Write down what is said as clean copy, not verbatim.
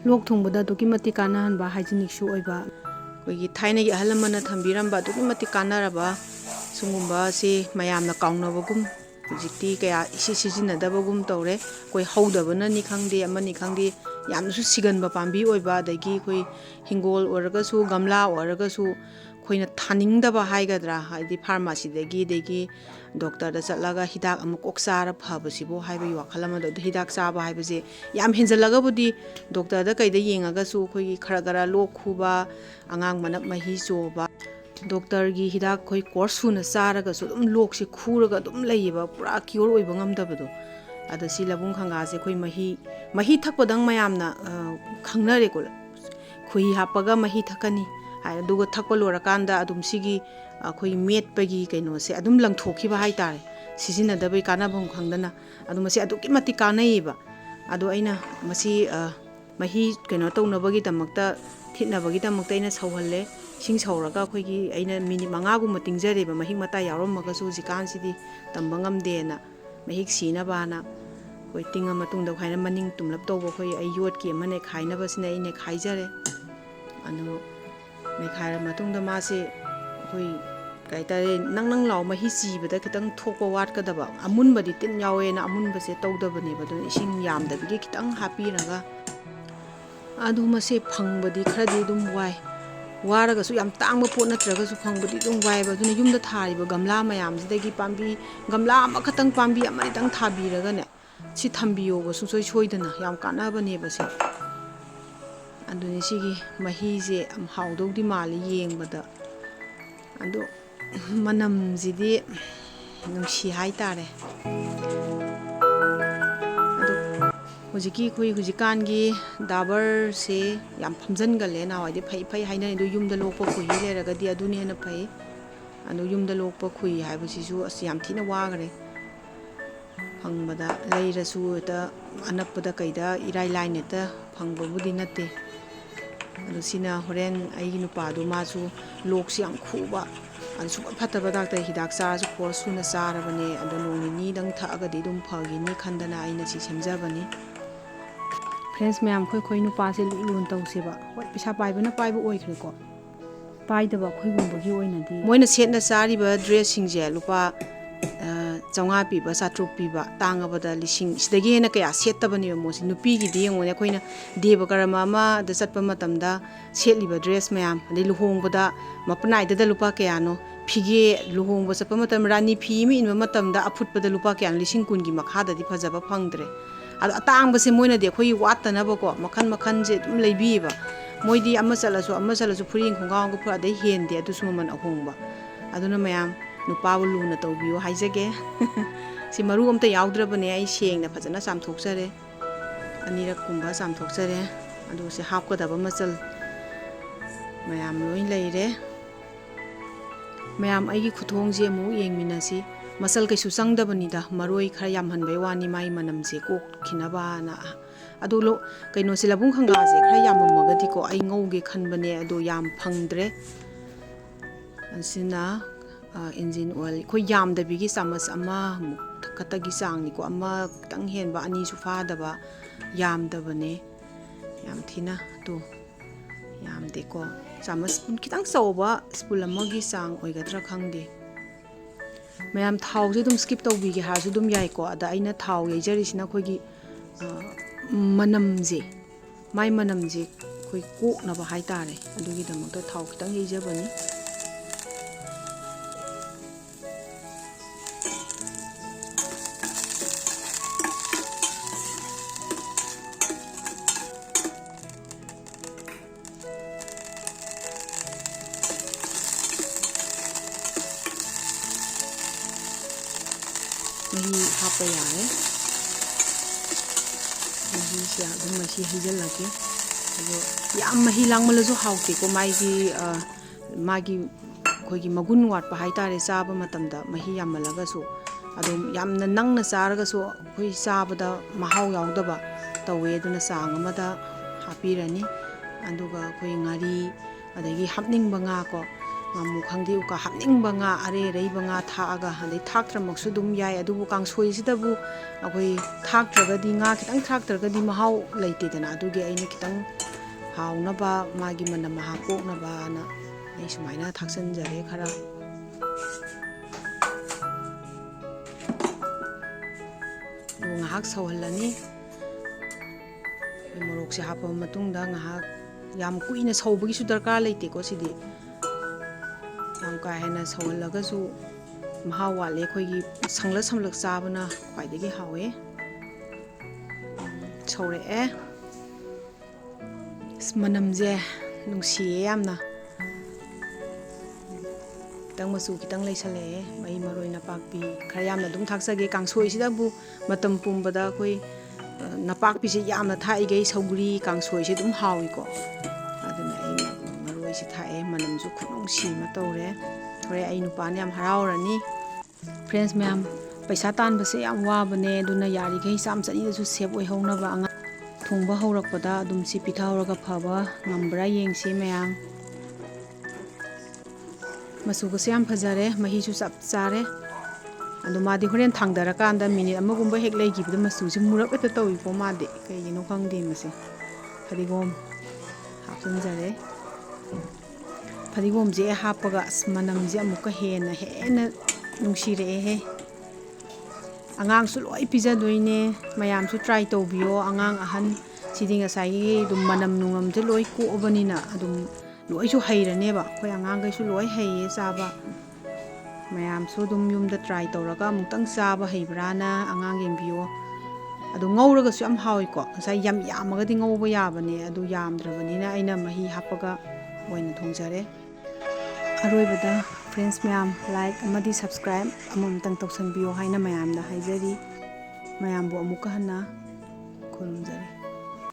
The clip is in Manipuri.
ꯂꯣꯛ ꯊꯨꯡꯕꯗ ꯑꯗꯨꯛꯀꯤ ꯃꯇꯤꯛ ꯀꯥꯟꯅꯍꯟꯕ ꯍꯥꯏꯖꯤꯅꯤꯛꯁꯨ ꯑꯣꯏꯕ ꯑꯩꯈꯣꯏꯒꯤ ꯊꯥꯏꯅꯒꯤ ꯑꯍꯜ ꯂꯃꯟꯅ ꯊꯝꯕꯤꯔꯝꯕ ꯑꯗꯨꯛꯀꯤ ꯃꯇꯤꯛ ꯀꯥꯟꯅꯔꯕ ꯁꯤꯒꯨꯝꯕꯁꯤ ꯃꯌꯥꯝꯅ ꯀꯥꯎꯅꯕꯒꯨꯝ ꯍꯧꯖꯤꯛꯇꯤ ꯀꯌꯥ ꯁꯤꯖꯤꯟꯅꯗꯕꯒꯨꯝ ꯇꯧꯔꯦ ꯑꯩꯈꯣꯏ ꯍꯧꯗꯕꯅꯅꯤ ꯈꯪꯗꯦ ꯑꯃꯅꯤ ꯈꯪꯗꯦ ꯌꯥꯝꯅꯁꯨ ꯁꯤꯒꯟꯕ ꯄꯥꯝꯕꯤ ꯑꯣꯏꯕ ꯑꯗꯒꯤ ꯑꯩꯈꯣꯏ ꯍꯤꯡꯒꯣꯜ ꯑꯣꯏꯔꯒꯁꯨ ꯒꯝꯂꯥ ꯑꯣꯏꯔꯒꯁꯨ ꯑꯩꯈꯣꯏꯅ ꯊꯥꯅꯤꯡꯗꯕ ꯍꯥꯏꯒꯗ꯭ꯔꯥ ꯍꯥꯏꯗꯤ ꯐꯥꯔꯃꯥꯁꯤꯗꯒꯤ ꯑꯗꯒꯤ ꯗꯣꯛꯇꯔꯗ ꯆꯠꯂꯒ ꯍꯤꯗꯥꯛ ꯑꯃ ꯀꯣꯛ ꯆꯥꯔ ꯐꯕꯁꯤꯕꯨ ꯍꯥꯏꯕꯒꯤ ꯋꯥꯈꯜ ꯑꯃꯗ ꯑꯗꯨ ꯍꯤꯗꯥꯛ ꯆꯥꯕ ꯍꯥꯏꯕꯁꯦ ꯌꯥꯝ ꯍꯦꯟꯖꯜꯂꯒꯕꯨꯗꯤ ꯗꯣꯛꯇꯔꯗ ꯀꯩꯗ ꯌꯦꯡꯉꯒꯁꯨ ꯑꯩꯈꯣꯏꯒꯤ ꯈꯔ ꯂꯣꯛ ꯈꯨꯕ ꯑꯉꯥꯡ ꯃꯅꯞ ꯃꯍꯤ ꯆꯣꯕ ꯗꯣꯛꯇꯔꯒꯤ ꯍꯤꯗꯥꯛ ꯑꯩꯈꯣꯏ ꯀꯣꯔꯁ ꯁꯨꯅ ꯆꯥꯔꯒꯁꯨ ꯑꯗꯨꯝ ꯂꯣꯛꯁꯤ ꯈꯨꯔꯒ ꯑꯗꯨꯝ ꯂꯩꯌꯦꯕ ꯄꯨꯔꯥ ꯀ꯭ꯌꯣꯔ ꯑꯣꯏꯕ ꯉꯝꯗꯕꯗꯣ ꯑꯗ ꯁꯤ ꯂꯕꯨꯡꯈꯪꯒꯥꯁꯦ ꯑꯩꯈꯣꯏ ꯃꯍꯤ ꯊꯛꯄꯗꯪ ꯃꯌꯥꯝꯅ ꯈꯪꯅꯔꯦꯀꯣ ꯈꯣꯏꯍꯤ ꯍꯥꯞꯄꯒ ꯃꯍꯤ ꯊꯛꯀꯅꯤ ꯍꯥꯏ ꯑꯗꯨꯒ ꯊꯛꯄ ꯂꯣꯏꯔꯀꯥꯟꯗ ꯑꯗꯨꯝ ꯁꯤꯒꯤ ꯑꯩꯈꯣꯏ ꯃꯦꯠꯄꯒꯤ ꯀꯩꯅꯣꯁꯦ ꯑꯗꯨꯝ ꯂꯪꯊꯣꯛꯈꯤꯕ ꯍꯥꯏꯇꯥꯔꯦ ꯁꯤꯖꯤꯟꯅꯗꯕꯩ ꯀꯥꯟꯅꯐꯝ ꯈꯪꯗꯅ ꯑꯗꯣ ꯃꯁꯤ ꯑꯗꯨꯛꯀꯤ ꯃꯇꯤꯛ ꯀꯥꯟꯅꯩꯌꯦꯕ ꯑꯗꯣ ꯑꯩꯅ ꯃꯁꯤ ꯃꯍꯤ ꯀꯩꯅꯣ ꯇꯧꯅꯕꯒꯤꯗꯃꯛꯇ ꯊꯤꯠꯅꯕꯒꯤꯗꯃꯛꯇ ꯑꯩꯅ ꯁꯧꯍꯜꯂꯦ ꯏꯁꯤꯡ ꯁꯧꯔꯒ ꯑꯩꯈꯣꯏꯒꯤ ꯑꯩꯅ ꯃꯤꯅꯤꯠ 5ꯒꯨꯝꯕ ꯇꯤꯡꯖꯔꯦꯕ ꯃꯍꯤꯛ ꯃꯇꯥꯏ ꯌꯥꯎꯔꯝꯃꯒꯁꯨ ꯍꯧꯖꯤꯛꯀꯥꯟꯁꯤꯗꯤ ꯇꯝꯕ ꯉꯝꯗꯦꯅ ꯃꯍꯤꯛ ꯁꯤꯅꯕꯅ ꯑꯩꯈꯣꯏ ꯇꯤꯡꯉ ꯃꯇꯨꯡꯗ ꯑꯩꯈꯣꯏꯅ ꯃꯅꯤꯡ ꯇꯨꯝꯂꯞ ꯇꯧꯕ ꯑꯩ ꯌꯣꯠꯀꯤ ꯑꯃ ꯅꯩꯈꯥꯏꯅꯕꯁꯤꯅ ꯑꯩ ꯅꯩꯈꯥꯏꯖꯔꯦ ꯑꯗꯣ ꯅꯩꯈꯥꯏꯔ ꯃꯇꯨꯡꯗ ꯃꯥꯁꯦ ꯑꯩꯈꯣꯏ ꯀꯩ ꯍꯥꯏꯇꯥꯔꯦ ꯅꯪ ꯂꯥꯎ ꯃꯍꯤ ꯆꯤꯕꯗ ꯈꯤꯇꯪ ꯊꯣꯛꯄ ꯋꯥꯠꯀꯗꯕ ꯑꯃꯨꯟꯕꯗꯤ ꯇꯤꯟ ꯌꯥꯎꯋꯦꯅ ꯑꯃꯨꯟꯕꯁꯦ ꯇꯧꯗꯕꯅꯦꯕ ꯑꯗꯨꯅ ꯏꯁꯤꯡ ꯌꯥꯝꯗꯕꯤꯒꯤ ꯈꯤꯇꯪ ꯍꯥꯞꯄꯤꯔꯒ ꯑꯗꯨ ꯃꯁꯦ ꯐꯪꯕꯗꯤ ꯈꯔꯗꯤ ꯑꯗꯨꯝ ꯋꯥꯔꯒꯁꯨ ꯌꯥꯝ ꯇꯥꯡꯕ ꯄꯣꯠ ꯅꯠꯇ꯭ꯔꯒꯁꯨ ꯐꯪꯕꯗꯤ ꯑꯗꯨꯝ ꯋꯥꯏꯑꯦꯕ ꯑꯗꯨꯅ ꯌꯨꯝꯗ ꯊꯥꯔꯤꯕ ꯒꯝꯂꯥ ꯃꯌꯥꯝꯁꯤꯗꯒꯤ ꯄꯥꯝꯕꯤ ꯒꯝꯂꯥ ꯑꯃꯈꯛꯇꯪ ꯄꯥꯝꯕꯤ ꯑꯃꯅꯤꯇꯪ ꯊꯥꯕꯤꯔꯒꯅꯦ ꯁꯤ ꯊꯝꯕꯤꯌꯣꯕ ꯁꯨꯡꯁꯣꯏ ꯁꯣꯏꯗꯅ ꯌꯥꯝ ꯀꯥꯟꯅꯕꯅꯦꯕ ꯁꯦ ꯑꯗꯨꯅꯤ ꯁꯤꯒꯤ ꯃꯍꯤꯁꯦ ꯌꯥꯝ ꯍꯥꯎꯗꯧꯗꯤ ꯃꯥꯜꯂꯤ ꯌꯦꯡꯕꯗ ꯑꯗꯣ ꯃꯅꯝꯁꯤꯗꯤ ꯅꯨꯡꯁꯤ ꯍꯥꯏꯇꯥꯔꯦ ꯑꯗꯣ ꯍꯧꯖꯤꯛꯀꯥꯟꯒꯤ ꯗꯥꯕꯔꯁꯦ ꯌꯥꯝ ꯐꯝꯖꯤꯟꯒꯜꯂꯦ ꯅꯍꯥꯟꯋꯥꯏꯗꯤ ꯐꯩ ꯍꯥꯏꯅꯩ ꯑꯗꯨ ꯌꯨꯝꯗ ꯂꯣꯛꯄ ꯈꯨꯍꯤ ꯂꯩꯔꯒꯗꯤ ꯑꯗꯨꯅ ꯍꯦꯟꯅ ꯐꯩ ꯑꯗꯣ ꯌꯨꯝꯗ ꯂꯣꯛꯄ ꯈꯨꯍꯤ ꯍꯥꯏꯕꯁꯤꯁꯨ ꯑꯁ ꯌꯥꯝ ꯊꯤꯅ ꯋꯥꯈꯔꯦ ꯐꯪꯕꯗ ꯂꯩꯔꯁꯨ ꯍꯦꯛꯇ ꯑꯅꯛꯄꯗ ꯀꯩꯗ ꯏꯔꯥꯏ ꯂꯥꯏꯅ ꯍꯦꯛꯇ ꯐꯪꯕꯕꯨꯗꯤ ꯅꯠꯇꯦ ꯑꯗꯣ ꯁꯤꯅ ꯍꯣꯔꯦꯟ ꯑꯩꯒꯤ ꯅꯨꯄꯥꯗꯣ ꯃꯥꯁꯨ ꯂꯣꯛꯁꯤ ꯌꯥꯝ ꯈꯨꯕ ꯑꯗꯨ ꯁꯨꯡꯐꯠ ꯐꯠꯇꯕ ꯗꯥꯛꯇꯔ ꯍꯤꯗꯥꯛ ꯆꯥꯔꯁꯨ ꯀꯣꯔꯁ ꯁꯨꯅ ꯆꯥꯔꯕꯅꯦ ꯑꯗꯣ ꯅꯣꯡ ꯅꯤꯅꯤꯗꯪ ꯊꯛꯑꯒꯗꯤ ꯑꯗꯨꯝ ꯐꯈꯤꯅꯤ ꯈꯟꯗꯅ ꯑꯩꯅ ꯁꯤ ꯁꯦꯝꯖꯕꯅꯤ ꯐ꯭ꯔꯦꯟꯁ ꯃꯌꯥꯝ ꯑꯩꯈꯣꯏ ꯅꯨꯄꯥꯁꯦ ꯂꯨꯅ ꯇꯧꯁꯦꯕ ꯍꯣꯏ ꯄꯩꯁా ꯄꯥꯏꯕꯅ ꯄꯥꯏꯕ ꯑꯣꯏꯈ꯭ꯔꯦꯀꯣ ꯄꯥꯏꯗꯕ ꯑꯩꯈꯣꯏꯒꯨꯝꯕꯒꯤ ꯑꯣꯏꯅꯗꯤ ꯃꯣꯏꯅ ꯁꯦꯠꯅ ꯆꯥꯔꯤꯕ ꯗ꯭ꯔꯦꯁꯁꯤꯡꯁꯦ ꯂꯨꯄꯥ 500 ꯄꯤꯕ 700 ꯄꯤꯕ ꯇꯥꯡꯉꯕꯗ 1000 ꯁꯤꯗꯒꯤ ꯍꯦꯟꯅ ꯀꯌꯥ ꯁꯦꯠꯇꯕꯅꯦꯕ ꯃꯣꯏꯁꯤ ꯅꯨꯄꯤꯒꯤꯗꯤ ꯌꯦꯡꯉꯣꯅꯦ ꯑꯩꯈꯣꯏꯅ ꯗꯦꯕ ꯀꯔꯃ ꯑꯃꯗ ꯆꯠꯄ ꯃꯇꯝꯗ ꯁꯦꯠꯂꯤꯕ ꯗ꯭ꯔꯦꯁ ꯃꯌꯥꯝ ꯑꯗꯩ ꯂꯨꯍꯣꯡꯕꯗ ꯃꯄꯅꯥꯏꯗꯗ ꯂꯨꯄꯥ ꯀꯌꯥꯅꯣ ꯐꯤꯒꯦ ꯂꯨꯍꯣꯡꯕ ꯆꯠꯄ ꯃꯇꯝ ꯔꯥꯅꯤ ꯐꯤ ꯑꯃ ꯏꯟꯕ ꯃꯇꯝꯗ ꯑꯐꯨꯠꯄꯗ ꯂꯨꯄꯥ ꯀꯌꯥꯅꯣ 10,000ꯒꯤ ꯃꯈꯥꯗꯗꯤ ꯐꯖꯕ ꯐꯪꯗ꯭ꯔꯦ ꯑꯗꯣ ꯑꯇꯥꯡꯕꯁꯦ ꯃꯣꯏꯅꯗꯤ ꯑꯩꯈꯣꯏꯒꯤ ꯋꯥꯠꯇꯅꯕꯀꯣ ꯃꯈꯟꯁꯦ ꯑꯗꯨꯝ ꯂꯩꯕꯤꯌꯦꯕ ꯃꯣꯏꯗꯤ ꯑꯃ ꯆꯠꯂꯁꯨ ꯐꯨꯔꯤꯠ ꯈꯣꯡꯒ꯭ꯔꯥꯎꯒ ꯐꯨꯔ ꯑꯗꯩ ꯍꯦꯟꯗꯦ ꯑꯗꯨꯁꯨ ꯃꯃꯜ ꯑꯍꯣꯡꯕ ꯑꯗꯨꯅ ꯃꯌꯥꯝ ꯅꯨꯄꯥꯕꯨ ꯂꯨꯅ ꯇꯧꯕꯤꯌꯨ ꯍꯥꯏꯖꯒꯦ ꯁꯤ ꯃꯔꯨ ꯑꯝꯇ ꯌꯥꯎꯗ꯭ꯔꯕꯅꯦ ꯑꯩ ꯁꯦꯡꯅ ꯐꯖꯅ ꯆꯥꯝꯊꯣꯛꯆꯔꯦ 2ꯔꯛꯀꯨꯝꯕ ꯆꯥꯝꯊꯣꯛꯆꯔꯦ ꯑꯗꯨ ꯁꯤ ꯍꯥꯞꯀꯗꯕ ꯃꯆꯜ ꯃꯌꯥꯝ ꯂꯣꯏ ꯂꯩꯔꯦ ꯃꯌꯥꯝ ꯑꯩꯒꯤ ꯈꯨꯊꯣꯡꯁꯦ ꯑꯃꯨꯛ ꯌꯦꯡꯃꯤꯟꯅꯁꯤ ꯃꯆꯜ ꯀꯩꯁꯨ ꯆꯪꯗꯕꯅꯤꯗ ꯃꯔꯣꯏ ꯈꯔ ꯌꯥꯝꯍꯟꯕꯩ ꯋꯥꯅꯤ ꯃꯥꯏ ꯃꯅꯝꯁꯦ ꯀꯣꯛꯈꯤꯅꯕꯅ ꯑꯗꯣ ꯀꯩꯅꯣꯁꯦ ꯂꯕꯨꯡꯈꯪꯒꯥꯁꯦ ꯈꯔ ꯌꯥꯝꯃꯝꯃꯒꯗꯤꯀꯣ ꯑꯩ ꯉꯧꯒꯦ ꯈꯟꯕꯅꯦ ꯑꯗꯣ ꯌꯥꯝ ꯐꯪꯗ꯭ꯔꯦ ꯑꯁꯤꯅ ꯏꯟꯖꯤꯟ ꯑꯣꯏꯜ ꯑꯩꯈꯣই ꯌꯥꯝꯗꯕꯤꯒꯤ ꯆꯥꯃꯁ ꯑꯃꯃꯨꯛ ꯈꯛꯇꯒꯤ ꯆꯥꯡꯅꯤꯀꯣ ꯑꯃ ꯈꯤꯇꯪ ꯍꯦꯟꯕ 2ꯁꯨ ꯐꯥꯗꯕ ꯌꯥꯝꯗꯕꯅꯦ ꯌꯥꯝ ꯊꯤꯅ ꯑꯗꯣ ꯌꯥꯝꯗꯦꯀꯣ ꯆꯥꯃꯁ ꯁ꯭ꯄꯨꯟ ꯈꯤꯇꯪ ꯆꯥꯎꯕ ꯁ꯭ꯄꯨꯟ ꯑꯃꯒꯤ ꯆꯥꯡ ꯑꯣꯏꯒꯗ꯭ꯔꯥ ꯈꯪꯗꯦ ꯃꯌꯥꯝ ꯊꯥꯎꯁꯦ ꯑꯗꯨꯝ ꯁ꯭ꯀꯤꯞ ꯇꯧꯕꯤꯒꯦ ꯍꯥꯏꯔꯁꯨ ꯑꯗꯨꯝ ꯌꯥꯏꯀꯣ ꯑꯗ ꯑꯩꯅ ꯊꯥꯎ ꯌꯩꯖꯔꯤꯁꯤꯅ ꯑꯩꯈꯣꯏꯒꯤ ꯃꯅꯝꯁꯦ ꯃꯥꯏ ꯃꯅꯝꯁꯦ ꯑꯩꯈꯣꯏ ꯀꯣꯛꯅꯕ ꯍꯥꯏꯇꯥꯔꯦ ꯑꯗꯨꯒꯤꯗꯃꯛꯇ ꯊꯥꯎ ꯈꯤꯇꯪ ꯌꯩꯖꯕꯅꯤ ꯃꯍꯤ ꯍꯥꯞꯄ ꯌꯥꯔꯦ ꯃꯍꯤꯁꯦ ꯑꯗꯨꯝ ꯃꯍꯤ ꯍꯩꯖꯤꯜꯂꯒꯦ ꯑꯗꯣ ꯌꯥꯝ ꯃꯍꯤ ꯂꯥꯡꯃꯜꯂꯁꯨ ꯍꯥꯎꯇꯦꯀꯣ ꯃꯥꯒꯤ ꯑꯩꯈꯣꯏꯒꯤ ꯃꯒꯨꯟ ꯋꯥꯠꯄ ꯍꯥꯏꯇꯥꯔꯦ ꯆꯥꯕ ꯃꯇꯝꯗ ꯃꯍꯤ ꯌꯥꯝꯃꯜꯂꯒꯁꯨ ꯑꯗꯨꯝ ꯌꯥꯝꯅ ꯅꯪꯅ ꯆꯥꯔꯒꯁꯨ ꯑꯩꯈꯣꯏ ꯆꯥꯕꯗ ꯃꯍꯥꯎ ꯌꯥꯎꯗꯕ ꯇꯧꯋꯦ ꯑꯗꯨꯅ ꯆꯥꯡ ꯑꯃꯗ ꯍꯥꯞꯄꯤꯔꯅꯤ ꯑꯗꯨꯒ ꯑꯩꯈꯣꯏ ꯉꯥꯔꯤ ꯑꯗꯒꯤ ꯍꯥꯞꯅꯤꯡꯕ ꯉꯥ ꯀꯣ ngamu khangde uka hapningba nga arei nga thaaga hadai thaktramaksu dum yai adubu kangsoi sidabu akoi thaktragadi nga kitang thaktragadi mahau leitedana adugi aina kitang haunaba magi manam hapoknaba na ai sumaina thaksanjare khara ngahak sawhalani morok se hapa matungda ngahak yam kuina sawbagi su darkar leite ko sidi yam ka hena sawhalaga su maha wale khoigi samlak chabana khwaidagi hawe sawre manamje nungsiye yamna kitang masu kitang leisale mai maroi napakpi khara yamna dum thaksage kangsoi sidabu matam pumbada khoi napakpi se yamna thaige saugri kangsoi se dum hawi ko aduna ai maroi se thae manamju khunungsi ma tawre thore ai nupani yam harawrani friends ma'am paisa tan base yam wabane aduna yari gai sam chani su save oi hona ba anga thongba haurakpada adum si pithauraga phaba ngambra yengsi ma'am masu ko siam phajare mahi su chap chare adu madi horen thangdara kanda minute amagumba hek lei gibda masu si murak eta tawi po made kai gino khangde mase phadigom hapun jare phadigom je hapaga manam je amuka hena nungsire he angang su loi pija doine mayam su try to biyo angang ahan sidinga sai dum manam nungam je loi ko obanina adum loi su hairane ba khoi angang gai su loi haiye chaba mayam su dum yumda try tawraga mutang chaba heibrana angang yengbiyo adu ngauraga su am hawi ko sai yam yamaga di ngauba yabane adu yamdrabanina aina mahi hapaga boina thongjare aroibada friends mayam like amadi subscribe amam tang tawsanbiyo haina mayamda haijari mayambu amuka hana khurumjare